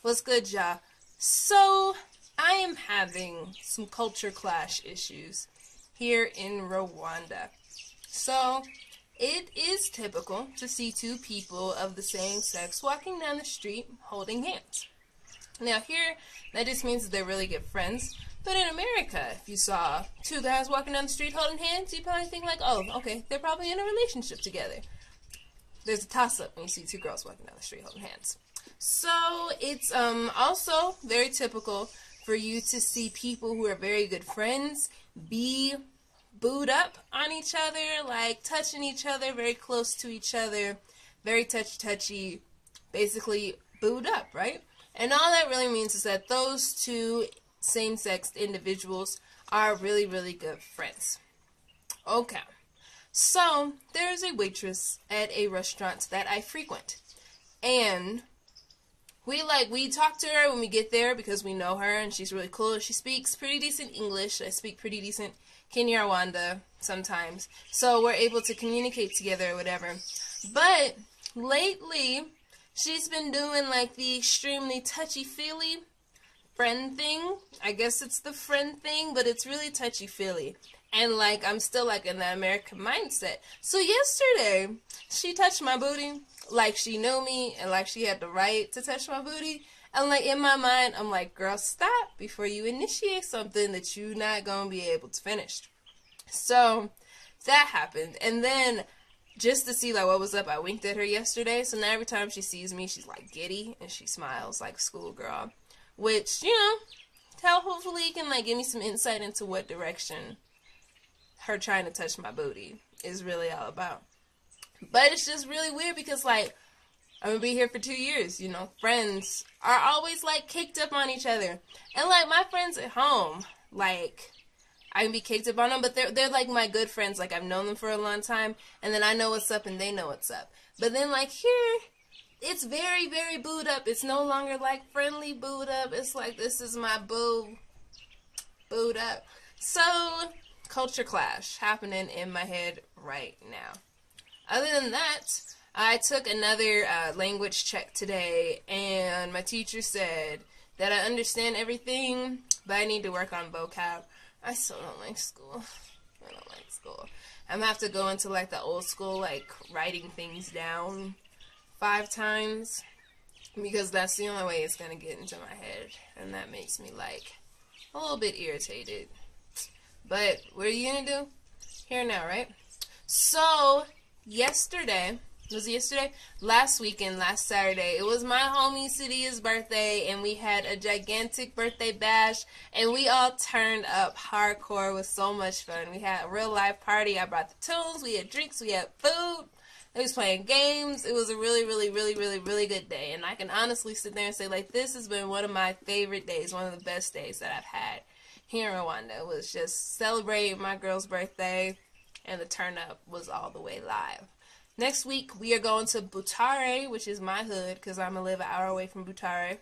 What's good, y'all? So, I am having some culture clash issues here in Rwanda. So, it is typical to see two people of the same sex walking down the street holding hands. Now here, that just means that they're really good friends. But in America, if you saw two guys walking down the street holding hands, you'd probably think like, oh, okay, they're probably in a relationship together. There's a toss-up when you see two girls walking down the street holding hands. So it's also very typical for you to see people who are very good friends be booed up on each other, like touching each other, very close to each other, very touchy, basically booed up, right? And all that really means is that those two same-sex individuals are really, really good friends. Okay. So, there's a waitress at a restaurant that I frequent. And we talk to her when we get there because we know her and she's really cool. She speaks pretty decent English. I speak pretty decent Kinyarwanda sometimes. So we're able to communicate together or whatever. But lately, she's been doing like the extremely touchy-feely friend thing. I guess it's the friend thing, but it's really touchy-feely. And like, I'm still like in that American mindset. So yesterday, she touched my booty like she knew me and like she had the right to touch my booty. And like in my mind, I'm like, girl, stop before you initiate something that you're not going to be able to finish. So that happened. And then just to see like what was up, I winked at her yesterday. So now every time she sees me, she's like giddy and she smiles like a schoolgirl. Which, you know, hopefully can like give me some insight into what direction her trying to touch my booty is really all about. But it's just really weird because like I'm gonna be here for 2 years, you know. Friends are always like caked up on each other. And like my friends at home, like I can be caked up on them, but they're like my good friends. Like I've known them for a long time and then I know what's up and they know what's up. But then like here, it's very, very booed up. It's no longer like friendly booed up. It's like this is my boo booed up. So culture clash happening in my head right now. Other than that, I took another language check today, and my teacher said that I understand everything, but I need to work on vocab. I still don't like school. I don't like school. I'm gonna have to go into like the old school, like writing things down 5 times, because that's the only way it's gonna get into my head, and that makes me like a little bit irritated. But what are you gonna do? Here now, right? So yesterday, was it yesterday? Last weekend, last Saturday, it was my homie Sadia's birthday, and we had a gigantic birthday bash, and we all turned up hardcore. It was so much fun. We had a real live party. I brought the tunes, we had drinks, we had food, we was playing games. It was a really, really, really, really, really good day, and I can honestly sit there and say, like, this has been one of my favorite days, one of the best days that I've had here in Rwanda. It was just celebrating my girl's birthday, and the turn up was all the way live. Next week, we are going to Butare, which is my hood, because I'm going to live an hour away from Butare.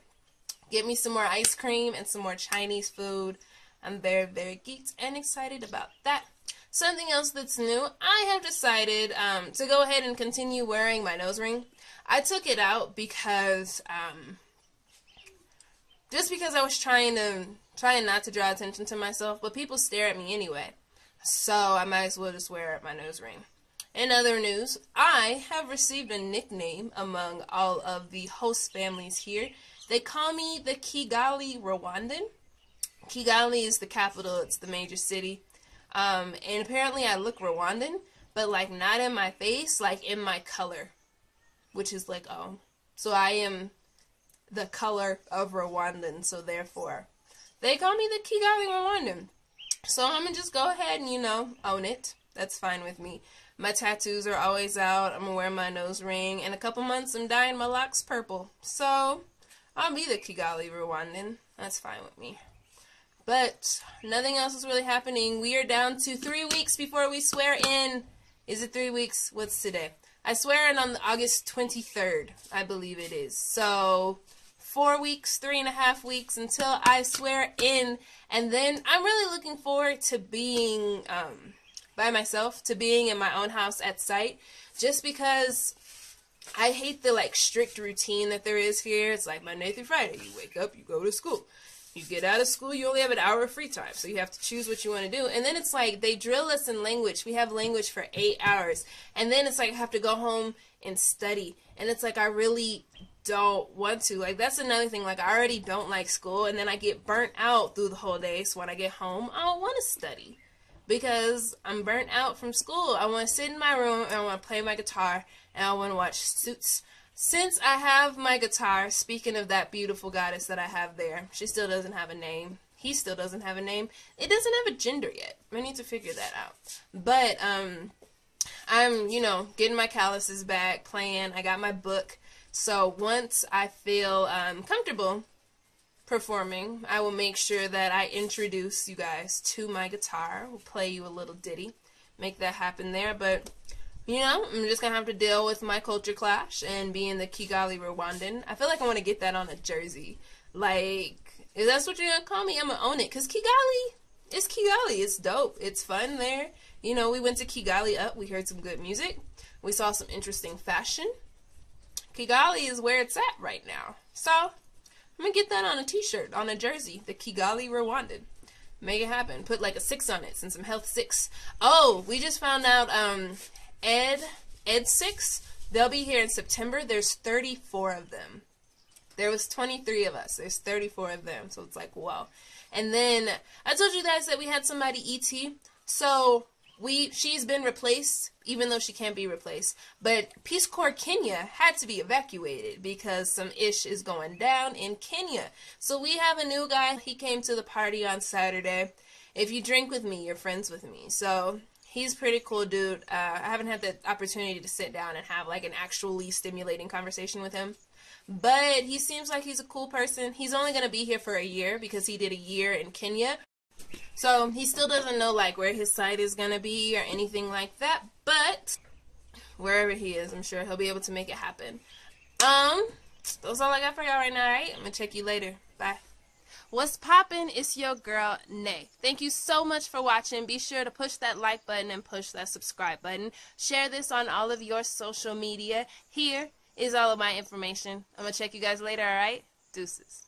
Get me some more ice cream and some more Chinese food. I'm very, very geeked and excited about that. Something else that's new, I have decided to go ahead and continue wearing my nose ring. I took it out because, just because I was trying not to draw attention to myself, but people stare at me anyway. So I might as well just wear my nose ring. In other news, I have received a nickname among all of the host families here. They call me the Kigali Rwandan. Kigali is the capital, it's the major city. And apparently I look Rwandan, but like not in my face, like in my color. Which is like, oh. So I am the color of Rwandan, so therefore they call me the Kigali Rwandan. So I'm going to just go ahead and, you know, own it. That's fine with me. My tattoos are always out. I'm going to wear my nose ring. In a couple months, I'm dyeing my locks purple. So I'll be the Kigali Rwandan. That's fine with me. But nothing else is really happening. We are down to 3 weeks before we swear in. Is it 3 weeks? What's today? I swear in on August 23rd, I believe it is. So 4 weeks, 3.5 weeks until I swear in, and then I'm really looking forward to being by myself, to being in my own house at site, just because I hate the like strict routine that there is here. It's like Monday through Friday. You wake up, you go to school. You get out of school, you only have an hour of free time, so you have to choose what you want to do. And then it's like they drill us in language. We have language for 8 hours. And then it's like I have to go home and study. And it's like I really don't want to. Like, that's another thing. Like, I already don't like school, and then I get burnt out through the whole day. So when I get home, I don't want to study because I'm burnt out from school. I want to sit in my room, and I want to play my guitar, and I want to watch Suits. Since I have my guitar, speaking of that beautiful goddess that I have there, she still doesn't have a name. He still doesn't have a name. It doesn't have a gender yet. I need to figure that out. But I'm, getting my calluses back, playing. I got my book. So once I feel comfortable performing, I will make sure that I introduce you guys to my guitar. We'll play you a little ditty. Make that happen there. But I'm just going to have to deal with my culture clash and being the Kigali Rwandan. I feel like I want to get that on a jersey. Like, if that's what you're going to call me, I'm going to own it. Because Kigali, it's dope. It's fun there. We went to Kigali Up. We heard some good music. We saw some interesting fashion. Kigali is where it's at right now. So, I'm going to get that on a t-shirt, on a jersey. The Kigali Rwandan. Make it happen. Put like a 6 on it and some health 6. Oh, we just found out, Ed 6, they'll be here in September. There's 34 of them. There was 23 of us. There's 34 of them. So it's like, wow. And then I told you guys that we had somebody ET. So she's been replaced, even though she can't be replaced. But Peace Corps Kenya had to be evacuated because some ish is going down in Kenya. So we have a new guy. He came to the party on Saturday. If you drink with me, you're friends with me. So he's a pretty cool dude. I haven't had the opportunity to sit down and have like an actually stimulating conversation with him. But he seems like he's a cool person. He's only going to be here for a year because he did a year in Kenya. So he still doesn't know like where his site is going to be or anything like that. But wherever he is, I'm sure he'll be able to make it happen. That's all I got for y'all right now, alright? I'm going to check you later. Bye. What's poppin'? It's your girl, Nay. Thank you so much for watching. Be sure to push that like button and push that subscribe button. Share this on all of your social media. Here is all of my information. I'm going to check you guys later, alright? Deuces.